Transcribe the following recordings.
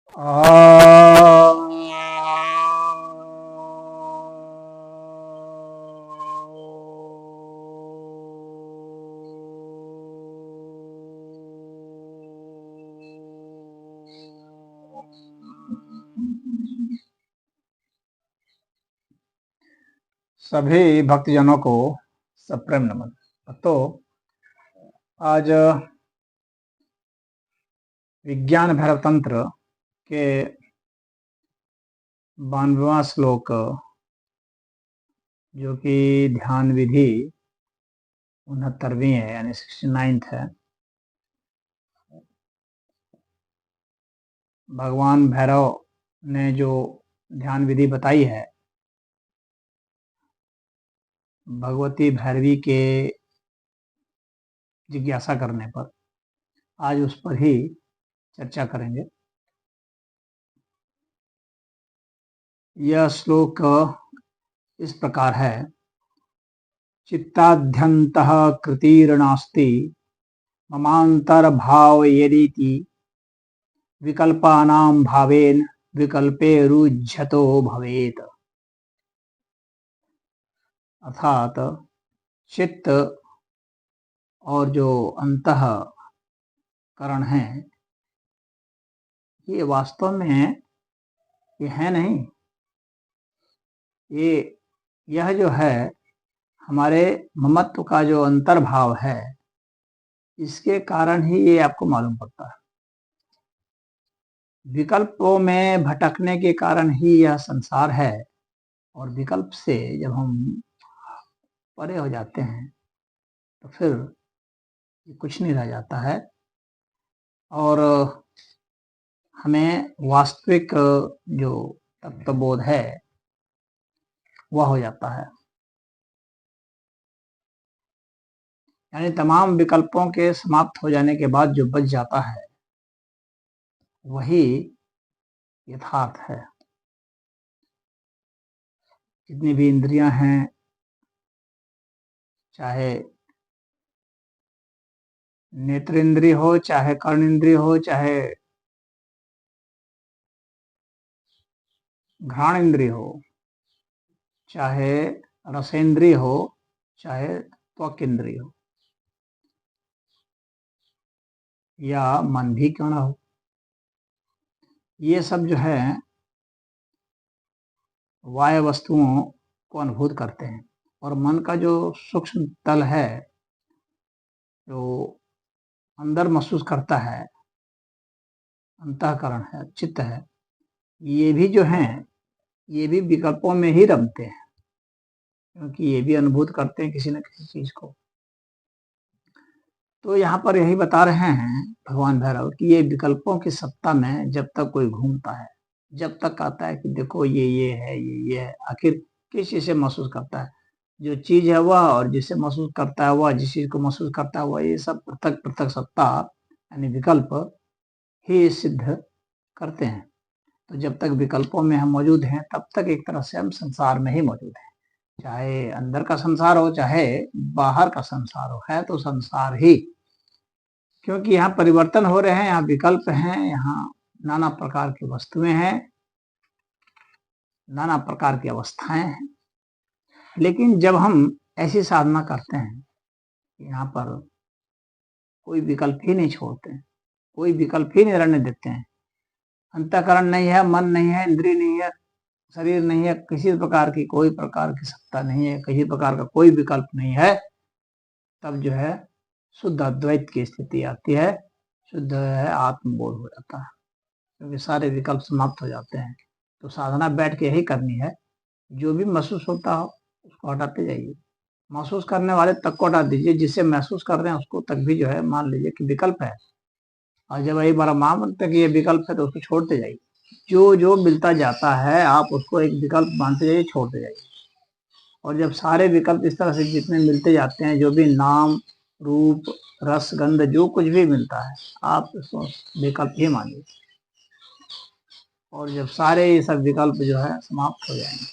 सभी भक्तजनों को सप्रेम नमन। तो आज विज्ञान भैरव तंत्र के 92वां श्लोक, जो कि ध्यान विधि 69वीं है, यानी 69th है। भगवान भैरव ने जो ध्यान विधि बताई है, भगवती भैरवी के जिज्ञासा करने पर, आज उस पर ही चर्चा करेंगे। यह श्लोक इस प्रकार है। चित्ताद्यन्तः कृतिर्नास्ति ममान्तर्भाव यदिति विकल्पानां भावेन विकल्पेरुज्यतो भवेत। अर्थात चित्त और जो अंतःकरण है, ये वास्तव में ये है नहीं। यह जो है हमारे ममत्व का जो अंतर्भाव है, इसके कारण ही ये आपको मालूम पड़ता है। विकल्पों में भटकने के कारण ही यह संसार है, और विकल्प से जब हम परे हो जाते हैं तो फिर कुछ नहीं रह जाता है, और हमें वास्तविक जो तत्वबोध है वह हो जाता है। यानी तमाम विकल्पों के समाप्त हो जाने के बाद जो बच जाता है वही यथार्थ है। जितनी भी इंद्रियां हैं, चाहे नेत्र इंद्रिय हो, चाहे कर्ण इंद्रिय हो, चाहे घ्राण इंद्रिय हो, चाहे रसेंद्रिय हो, चाहे त्वक इंद्रिय हो, या मन भी क्यों ना हो, ये सब जो है बाह्य वस्तुओं को अनुभूत करते हैं। और मन का जो सूक्ष्म तल है, जो अंदर महसूस करता है, अंतःकरण है, चित्त है, ये भी जो है ये भी विकल्पों में ही रमते हैं, क्योंकि ये भी अनुभूत करते हैं किसी न किसी चीज को। तो यहाँ पर यही बता रहे हैं भगवान भैरव कि ये विकल्पों की सत्ता में जब तक कोई घूमता है, जब तक कहता है कि देखो ये है, ये है, आखिर किस चीज से महसूस करता है? जो चीज है वह, और जिसे महसूस करता है वह, जिस चीज को महसूस करता है वह, ये सब पृथक पृथक सत्ता यानी विकल्प ही सिद्ध करते हैं। तो जब तक विकल्पों में हम मौजूद हैं, तब तक एक तरह से हम संसार में ही मौजूद हैं। चाहे अंदर का संसार हो, चाहे बाहर का संसार हो, है तो संसार ही। क्योंकि यहाँ परिवर्तन हो रहे हैं, यहाँ विकल्प हैं, यहाँ नाना प्रकार की वस्तुएं हैं, नाना प्रकार की अवस्थाएं हैं। लेकिन जब हम ऐसी साधना करते हैं, यहाँ पर कोई विकल्प ही नहीं छोड़ते हैं, कोई विकल्प ही नहीं रहने देते हैं, अंतःकरण नहीं है, मन नहीं है, इंद्रिय नहीं है, शरीर नहीं है, किसी प्रकार की कोई प्रकार की सत्ता नहीं है, किसी प्रकार का कोई विकल्प नहीं है, तब जो है शुद्ध अद्वैत की स्थिति आती है, शुद्ध है आत्मबोध हो जाता है, क्योंकि सारे विकल्प समाप्त हो जाते हैं। तो साधना बैठ के यही करनी है। जो भी महसूस होता हो उसको हटाते जाइए, महसूस करने वाले तक को हटा दीजिए, जिसे महसूस कर रहे हैं उसको तक भी जो है मान लीजिए कि विकल्प है, और जब एक बार मान बनते कि ये विकल्प है तो उसको छोड़ते जाइए। जो जो मिलता जाता है आप उसको एक विकल्प मानते जाइए, छोड़ते जाइए। और जब सारे विकल्प इस तरह से जितने मिलते जाते हैं, जो भी नाम रूप रस गंध जो कुछ भी मिलता है, आप उसको विकल्प ही मानिए। और जब सारे ये सब विकल्प जो है समाप्त हो जाएंगे,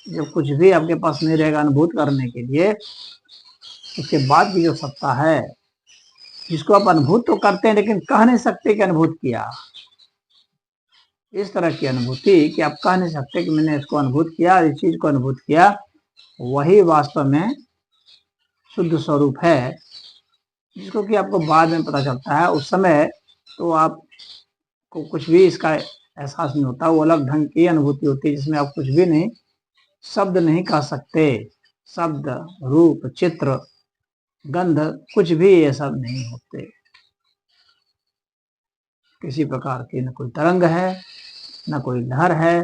जब कुछ भी आपके पास नहीं रहेगा अनुभूत करने के लिए, उसके बाद की जो सत्ता है, जिसको आप अनुभूत तो करते हैं लेकिन कह नहीं सकते कि अनुभूत किया, इस तरह की अनुभूति कि आप कह नहीं सकते कि मैंने इसको अनुभूत किया, इस चीज को अनुभूत किया, वही वास्तव में शुद्ध स्वरूप है, जिसको कि आपको बाद में पता चलता है। उस समय तो आपको कुछ भी इसका एहसास नहीं होता, वो अलग ढंग की अनुभूति होती है जिसमें आप कुछ भी नहीं, शब्द नहीं कह सकते, शब्द, रूप, चित्र, गंध, कुछ भी ये सब नहीं होते। किसी प्रकार की न कोई तरंग है, न कोई लहर है।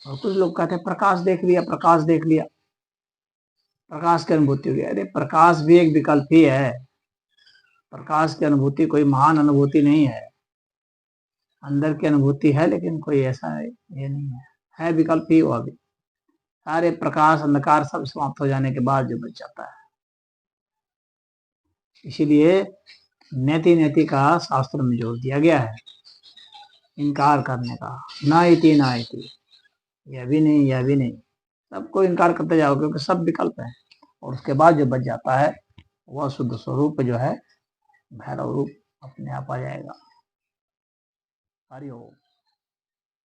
और कुछ लोग कहते हैं प्रकाश देख लिया, प्रकाश देख लिया, प्रकाश की अनुभूति हो गई। अरे प्रकाश भी एक विकल्प ही है, प्रकाश की अनुभूति कोई महान अनुभूति नहीं है, अंदर की अनुभूति है, लेकिन कोई ऐसा ये नहीं है विकल्प ही वो अभी। सारे प्रकाश अंधकार सब समाप्त हो जाने के बाद जो बच जाता है। इसीलिए नेति नेति का शास्त्र में जोर दिया गया है, इनकार करने का। ना इति ना इति, यह भी नहीं, यह भी नहीं, सबको इनकार करते जाओ, क्योंकि सब विकल्प है। और उसके बाद जो बच जाता है वह शुद्ध स्वरूप जो है, भैरव रूप अपने आप आ जाएगा। हरि ओम।